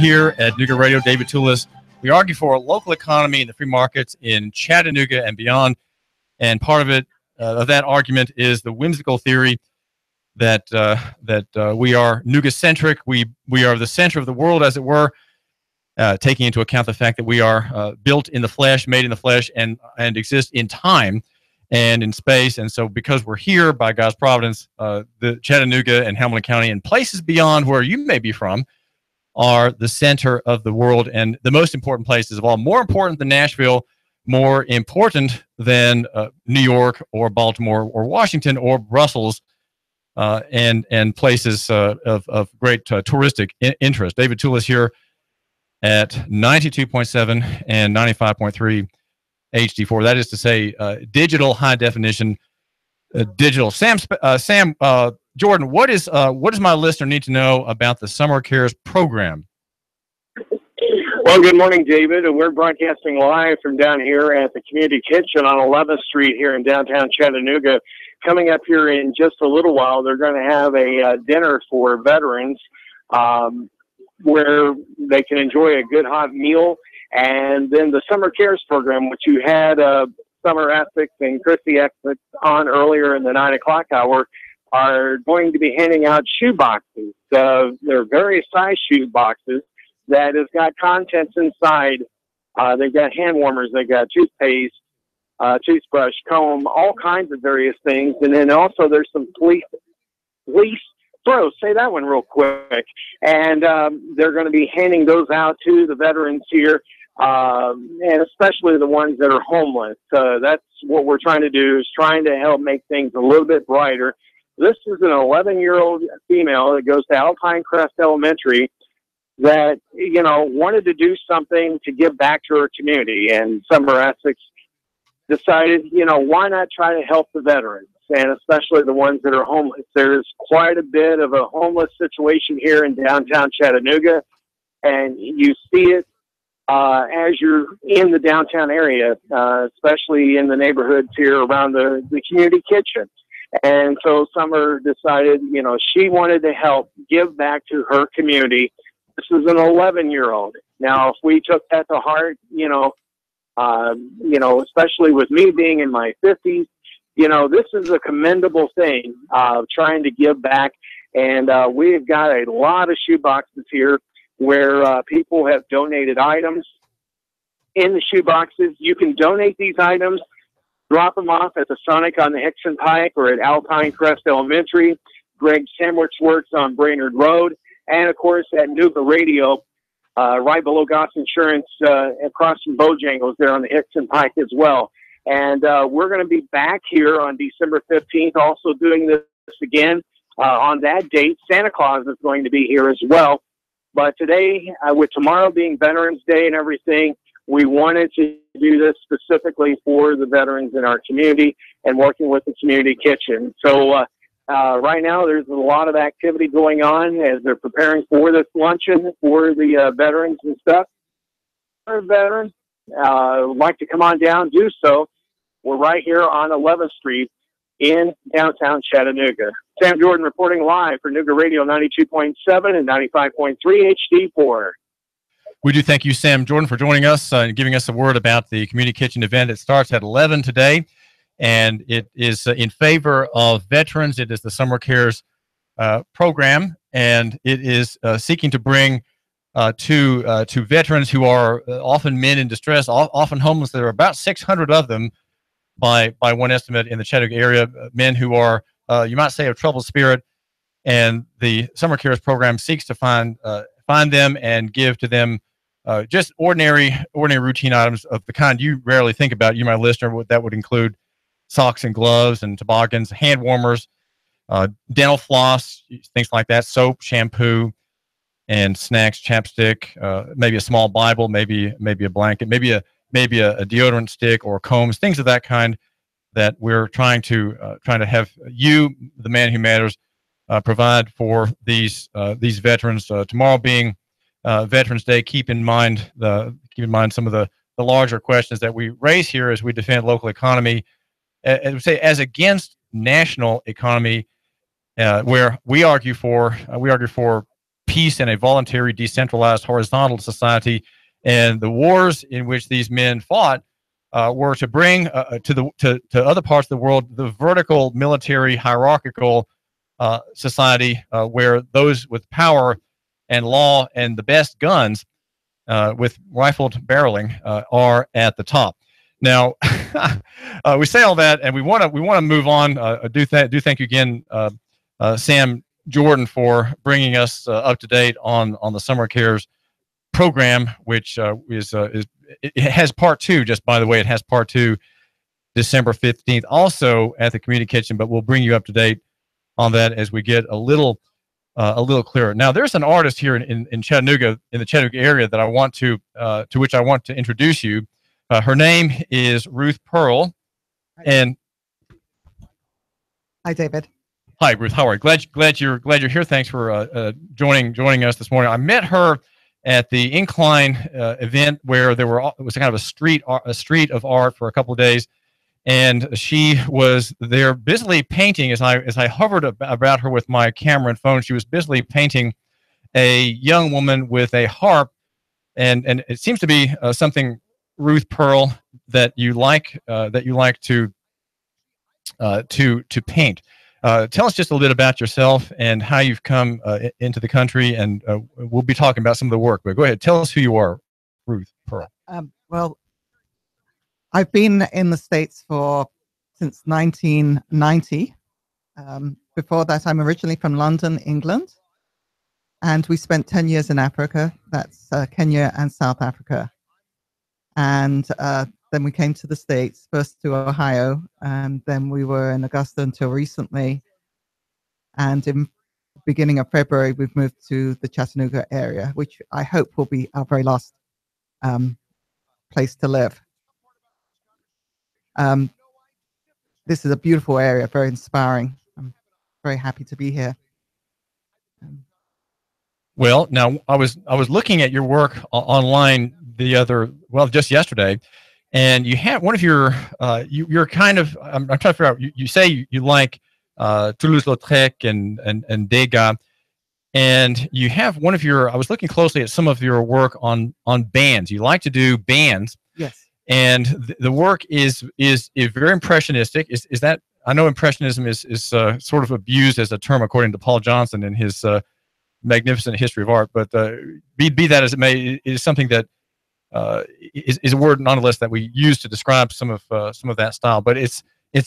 here at Nooga Radio. David Tulis. We argue for a local economy and the free markets in Chattanooga and beyond. And part of it, of that argument, is the whimsical theory that we are Nooga-centric. We are the center of the world, as it were, taking into account the fact that we are built in the flesh, made in the flesh, and exist in time and in space. And so because we're here by God's providence, the Chattanooga and Hamilton County and places beyond where you may be from are the center of the world and the most important places of all. More important than Nashville, more important than New York or Baltimore or Washington or Brussels, and places of great touristic interest. David Tulis here at 92.7 and 95.3 HD4. That is to say, digital high definition, digital. Sam, Jordan, what does my listener need to know about the Summer Cares program? Well, good morning, David. We're broadcasting live from down here at the Community Kitchen on 11th Street here in downtown Chattanooga. Coming up here in just a little while, they're going to have a dinner for veterans where they can enjoy a good hot meal. And then the Summer Cares program, which you had Summer Essex and Chrissy Essex on earlier in the 9 o'clock hour, are going to be handing out shoe boxes. They're various size shoe boxes that has got contents inside. They've got hand warmers, they've got toothpaste, toothbrush, comb, all kinds of various things. And then also there's some police throws. Say that one real quick. And they're going to be handing those out to the veterans here, and especially the ones that are homeless. That's what we're trying to do, is trying to help make things a little bit brighter. This is an 11-year-old female that goes to Alpine Crest Elementary that, wanted to do something to give back to her community. And Summer Essex decided, why not try to help the veterans, and especially the ones that are homeless. There's quite a bit of a homeless situation here in downtown Chattanooga, and you see it as you're in the downtown area, especially in the neighborhoods here around the community kitchen. And so Summer decided, she wanted to help give back to her community. This is an 11-year-old. Now, if we took that to heart, especially with me being in my 50s, this is a commendable thing, trying to give back. And we've got a lot of shoe boxes here where people have donated items in the shoe boxes. You can donate these items, drop them off at the Sonic on the Hickson Pike or at Alpine Crest Elementary, Greg's Sandwich Works on Brainerd Road, and, of course, at Nooga Radio, right below Goss Insurance, across from Bojangles there on the Hickson Pike as well. And we're going to be back here on December 15th, also doing this again on that date. Santa Claus is going to be here as well. But today, with tomorrow being Veterans Day and everything, we wanted to do this specifically for the veterans in our community and working with the Community Kitchen. So right now, there's a lot of activity going on as they're preparing for this luncheon for the veterans and stuff. If you're a veteran, would like to come on down, do so. We're right here on 11th Street in downtown Chattanooga. Sam Jordan reporting live for Nooga Radio 92.7 and 95.3 HD4. We do thank you, Sam Jordan, for joining us and giving us a word about the Community Kitchen event. It starts at 11 today, and it is in favor of veterans. It is the Summer Cares program, and it is seeking to bring to veterans who are often men in distress, often homeless. There are about 600 of them by one estimate in the Chattanooga area, men who are, you might say, of troubled spirit, and the Summer Cares program seeks to find them and give to them just ordinary routine items of the kind you rarely think about. You, my listener, that would include socks and gloves and toboggans, hand warmers, dental floss, things like that, soap, shampoo, and snacks, chapstick, maybe a small Bible, maybe a blanket, maybe a deodorant stick or combs, things of that kind that we're trying to have you, the man who matters, provide for these veterans. Tomorrow being Veterans Day, keep in mind some of the larger questions that we raise here as we defend local economy, as against national economy, where we argue for peace and a voluntary, decentralized, horizontal society. And the wars in which these men fought were to bring to other parts of the world the vertical military hierarchical society where those with power and law and the best guns with rifled barreling are at the top. Now, we say all that, and we want to move on. Do thank you again, Sam Jordan, for bringing us up to date on the Summer Cares program, which it has part 2. Just by the way, it has part 2, December 15th, also at the community kitchen. But we'll bring you up to date on that as we get a little clearer. Now, there's an artist here in Chattanooga, in the Chattanooga area, that I want to which I want to introduce you. Her name is Ruth Pearl, and hi, David. Hi, Ruth. How are you? Glad you're here. Thanks for joining us this morning. I met her at the Incline event where it was kind of a street of art for a couple of days, and she was there busily painting. As I hovered about her with my camera and phone, she was busily painting a young woman with a harp, and it seems to be something, Ruth Pearl, that you like to paint. Tell us just a little bit about yourself and how you've come into the country, and we'll be talking about some of the work. But go ahead, tell us who you are, Ruth Pearl. Well, I've been in the States since 1990. Before that, I'm originally from London, England, and we spent 10 years in Africa. That's Kenya and South Africa. And then we came to the States, first to Ohio, and then we were in Augusta until recently. And in the beginning of February, we've moved to the Chattanooga area, which I hope will be our very last place to live. This is a beautiful area, very inspiring. I'm very happy to be here. Well, now I was looking at your work online just yesterday, and you have one of your you're kind of I'm trying to figure out, you say you like Toulouse-Lautrec and Degas, and you have one of your, I was looking closely at some of your work on bands. You like to do bands. Yes. And the work is very impressionistic. Is that, I know impressionism is sort of abused as a term according to Paul Johnson in his magnificent history of art, but be that as it may, it is something that is a word nonetheless that we use to describe some of that style. But it's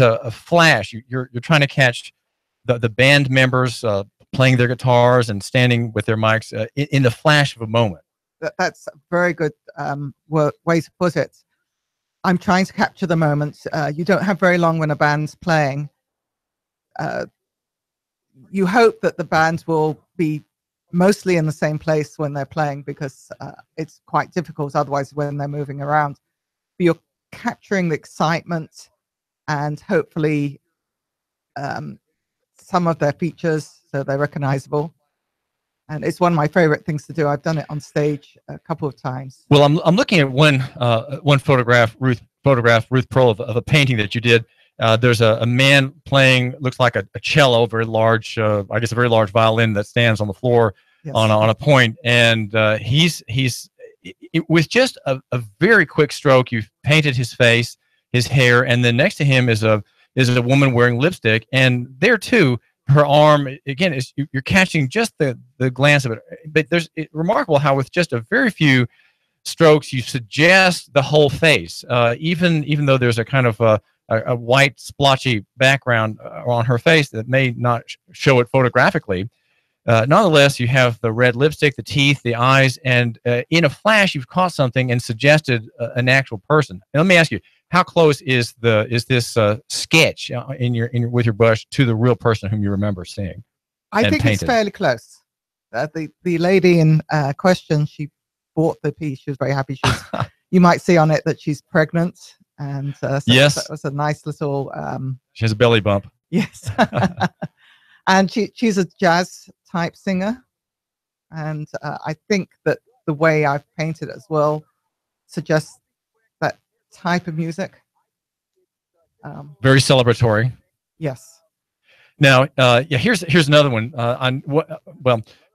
a flash. You're trying to catch the band members playing their guitars and standing with their mics in the flash of a moment. That's a very good way to put it. I'm trying to capture the moment. You don't have very long when a band's playing. You hope that the band will be mostly in the same place when they're playing, because it's quite difficult otherwise when they're moving around. But you're capturing the excitement and hopefully some of their features so they're recognizable. And it's one of my favorite things to do. I've done it on stage a couple of times. Well, I'm looking at one photograph, Ruth Pearl, of a painting that you did. There's a man playing, looks like a cello, very large, I guess a very large violin that stands on the floor. Yes. on a point, and he's with just a very quick stroke, you've painted his face, his hair, and then next to him is a woman wearing lipstick, and there too, her arm again is, you're catching just the glance of it. But it's remarkable how with just a very few strokes you suggest the whole face, even though there's a kind of a white splotchy background on her face that may not show it photographically. Nonetheless, you have the red lipstick, the teeth, the eyes, and in a flash, you've caught something and suggested an actual person. And let me ask you, how close is this sketch with your brush to the real person whom you remember seeing? I think painted? It's fairly close. The lady in question, she bought the piece. She was very happy. You might see on it that she's pregnant, and so yes, that was a nice little. She has a belly bump. Yes. And she's a jazz type singer, and I think that the way I've painted it as well suggests that type of music. Very celebratory. Yes. Now, here's another one.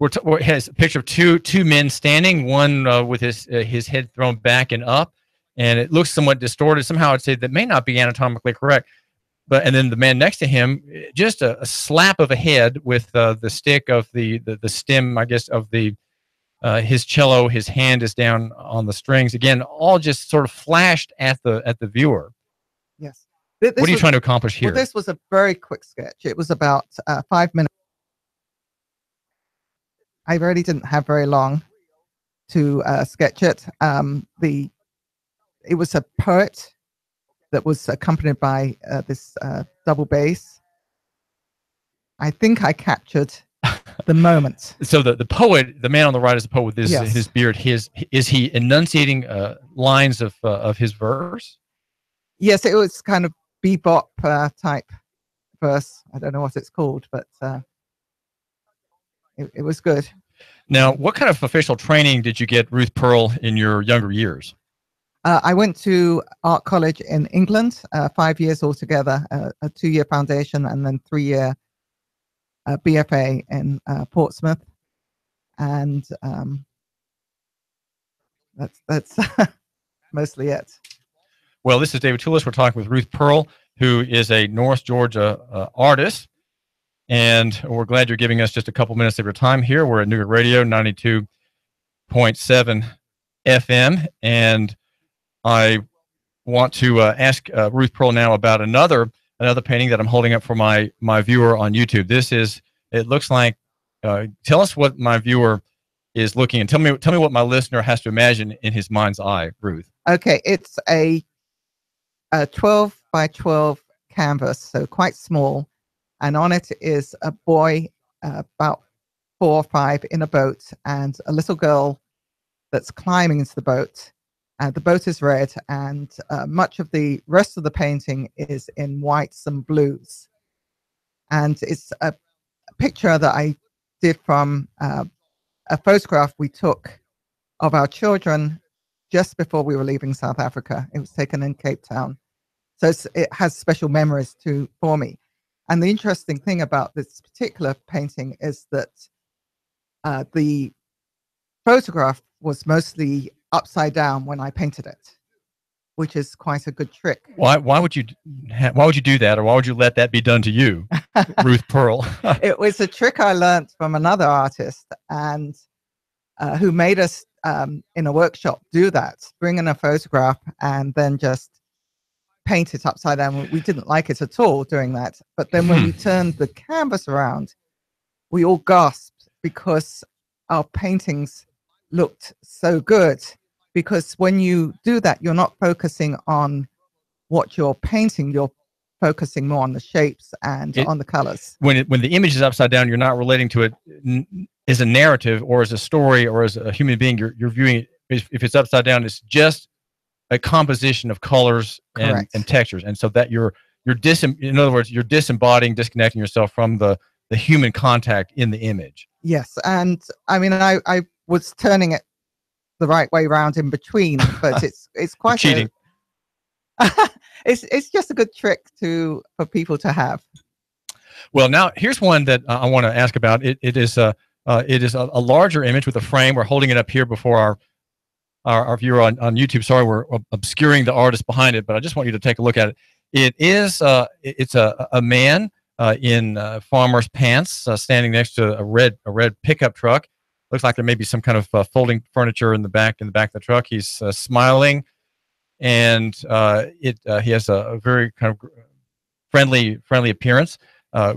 It has a picture of two men standing, one with his head thrown back and up, and it looks somewhat distorted. Somehow, I'd say that may not be anatomically correct. And then the man next to him, just a slap of a head with the stick of the stem, I guess, of his cello. His hand is down on the strings. Again, all just sort of flashed at the viewer. Yes. What are you trying to accomplish here? Well, this was a very quick sketch. It was about 5 minutes. I really didn't have very long to sketch it. It was a poet that was accompanied by this double bass. I think I captured the moment. So the poet, the man on the right is the poet with his beard. Is he enunciating lines of his verse? Yes, it was kind of bebop type verse. I don't know what it's called, but it was good. Now, what kind of official training did you get, Ruth Pearl, in your younger years? I went to art college in England, 5 years altogether, a 2-year foundation and then 3-year BFA in Portsmouth. And that's mostly it. Well, this is David Tulis. We're talking with Ruth Pearl, who is a North Georgia artist. And we're glad you're giving us just a couple minutes of your time here. We're at Nooga Radio 92.7 FM. And I want to ask Ruth Pearl now about another painting that I'm holding up for my viewer on YouTube. It looks like, tell us what my viewer is looking, and tell me what my listener has to imagine in his mind's eye, Ruth. Okay, it's a 12 by 12 canvas, so quite small. And on it is a boy about 4 or 5 in a boat and a little girl that's climbing into the boat. The boat is red, and much of the rest of the painting is in whites and blues. And it's a picture that I did from a photograph we took of our children just before we were leaving South Africa. It was taken in Cape Town. So it has special memories for me. And the interesting thing about this particular painting is that the photograph was mostly upside down when I painted it, which is quite a good trick. Why would you do that, or why would you let that be done to you, Ruth Pearl? It was a trick I learned from another artist, and who made us in a workshop do that, bring in a photograph and then just paint it upside down. We didn't like it at all doing that, but then when we turned the canvas around, we all gasped because our paintings looked so good. Because when you do that, you're not focusing on what you're painting, you're focusing more on the shapes and on the colors. When the image is upside down, you're not relating to it as a narrative or as a story or as a human being. You're viewing it, if it's upside down, it's just a composition of colors and textures. And so that in other words, you're disconnecting yourself from the human contact in the image. Yes. And I mean, I was turning it the right way around in between, but it's quite cheating. It's just a good trick for people to have. Well, now here's one that I want to ask about. It is a larger image with a frame. We're holding it up here before our viewer on YouTube. Sorry, we're obscuring the artist behind it, but I just want you to take a look at it. It's a man in farmer's pants standing next to a red pickup truck. Looks like there may be some kind of folding furniture in the back of the truck. He's smiling, and he has a very kind of friendly appearance.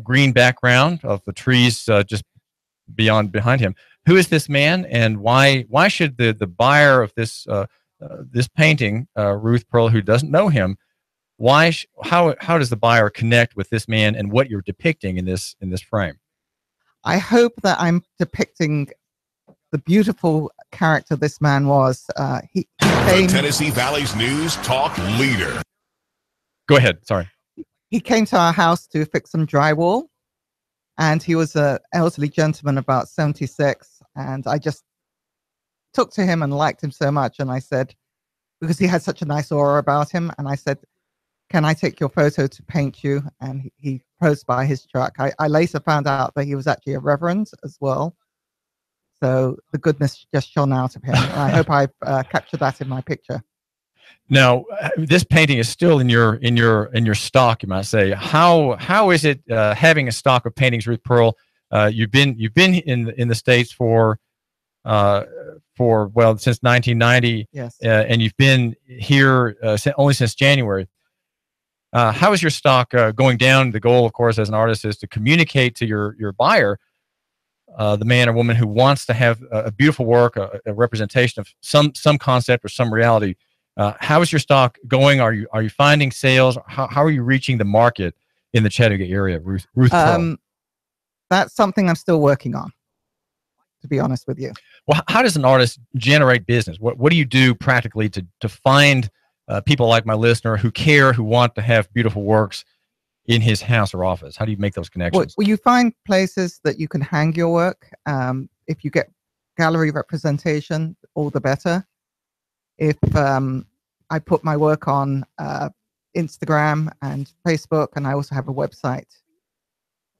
Green background of the trees just behind him. Who is this man, and why should the buyer of this painting, Ruth Pearl, who doesn't know him, how does the buyer connect with this man and what you're depicting in this frame? I hope that I'm depicting the beautiful character this man was. He came, the Tennessee Valley's news talk leader. Go ahead. Sorry. He came to our house to fix some drywall, and he was an elderly gentleman, about 76. And I just took to him and liked him so much. And I said, because he had such a nice aura about him, and I said, can I take your photo to paint you? And he posed by his truck. I later found out that he was actually a reverend as well. So the goodness just shone out of him. And I hope I captured that in my picture. Now, this painting is still in your stock, you might say. How is it having a stock of paintings, Ruth Pearl? You've been in the States for well, since 1990. Yes. And you've been here only since January. How is your stock going down? The goal, of course, as an artist, is to communicate to your buyer, the man or woman who wants to have a beautiful work, a representation of some concept or some reality. How is your stock going? Are you finding sales? How are you reaching the market in the Chattanooga area, Ruth Pearl? That's something I'm still working on, to be honest with you. Well, how does an artist generate business? What do you do practically to find people like my listener who care, who want to have beautiful works in his house or office? How do you make those connections? Well, you find places that you can hang your work. If you get gallery representation, all the better. If I put my work on Instagram and Facebook, and I also have a website.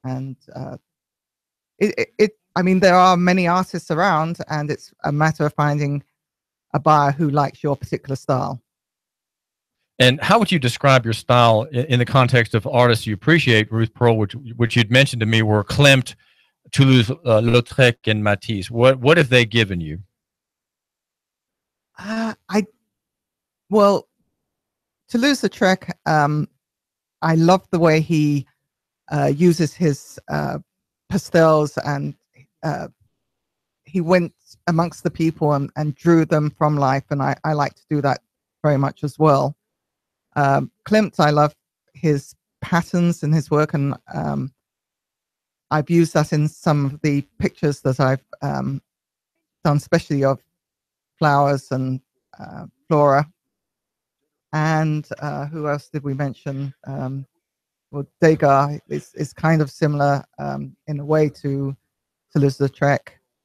And I mean, there are many artists around, and it's a matter of finding a buyer who likes your particular style. And how would you describe your style in the context of artists you appreciate, Ruth Pearl, which you'd mentioned to me were Klimt, Toulouse-Lautrec, and Matisse? What have they given you? Well, Toulouse-Lautrec, I love the way he uses his pastels, and he went amongst the people and drew them from life, and I like to do that very much as well. Klimt, I love his patterns in his work, and I've used that in some of the pictures that I've done, especially of flowers and flora. And who else did we mention? Well, Degas is kind of similar in a way to Toulouse-Lautrec,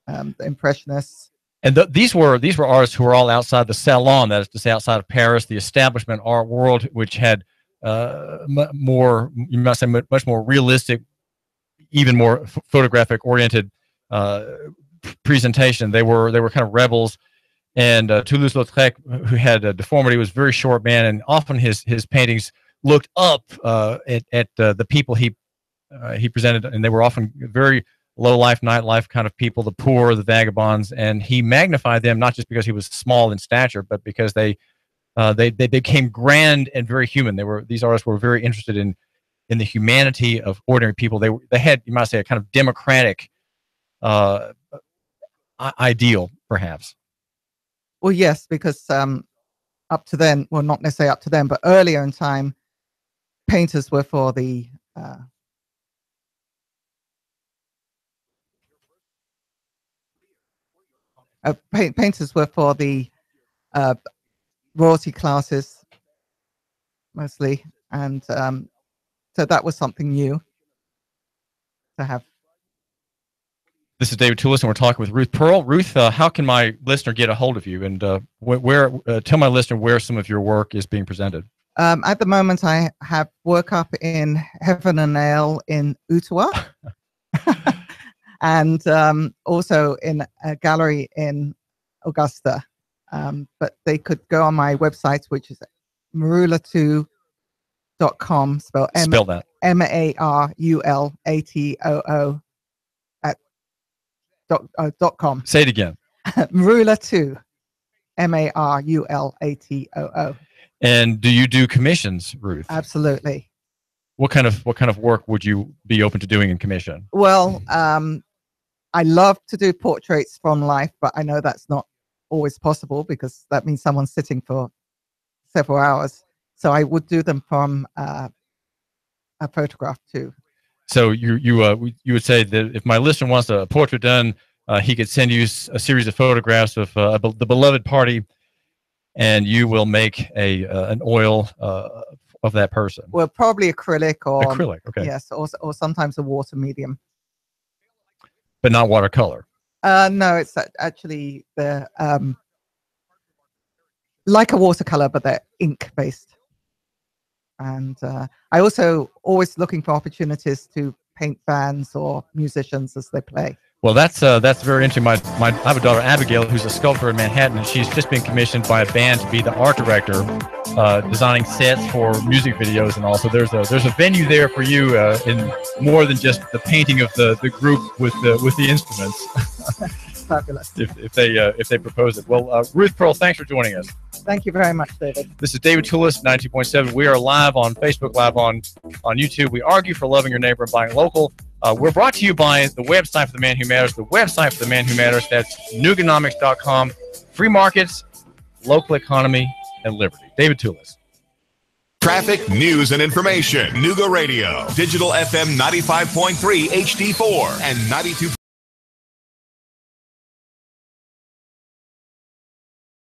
the Impressionists. And these were artists who were all outside the salon, that is to say, outside of Paris, the establishment art world, which had more, you must say, much more realistic, even more photographic oriented presentation. They were kind of rebels. And Toulouse-Lautrec, who had a deformity, was a very short man, and often his paintings looked up at the people he presented, and they were often very low life, nightlife kind of people, the poor, the vagabonds, and he magnified them not just because he was small in stature, but because they became grand and very human. These artists were very interested in the humanity of ordinary people. They had, you might say, a kind of democratic ideal, perhaps. Well, yes, because up to then, well, not necessarily up to then, but earlier in time, painters were for the painters were for the royalty classes mostly, and so that was something new to have. This is David Tulis, and we're talking with Ruth Pearl. Ruth, how can my listener get a hold of you, and tell my listener where some of your work is being presented? At the moment, I have work up in Heaven and Ale in Ottawa, and also in a gallery in Augusta. But they could go on my website, which is marula2.com, spell that. MARULATOO .com. Say it again. Marula2, MARULATOO. And do you do commissions, Ruth? Absolutely. What kind of work would you be open to doing in commission? Well, I love to do portraits from life, but I know that's not always possible because that means someone's sitting for several hours. So I would do them from a photograph too. So you would say that if my listener wants a portrait done, he could send you a series of photographs of the beloved party, and you will make an oil of that person. Well, probably acrylic or acrylic. Okay. Yes, or sometimes a water medium, but not watercolor. No, it's actually the like a watercolor, but they're ink based. And I also always looking for opportunities to paint bands or musicians as they play. Well, that's very interesting. I have a daughter, Abigail, who's a sculptor in Manhattan, and she's just been commissioned by a band to be the art director, designing sets for music videos, and also there's a venue there for you in more than just the painting of the group with the instruments. Fabulous. if they propose it. Well, Ruth Pearl, thanks for joining us. Thank you very much, David. This is David Tulis, 92.7. We are live on Facebook, live on YouTube. We argue for loving your neighbor and buying local. We're brought to you by the website for the man who matters. The website for the man who matters, that's Nooganomics.com. Free markets, local economy, and liberty. David Tulis. Traffic, news, and information. Nooga Radio. Digital FM 95.3 HD4 and 92.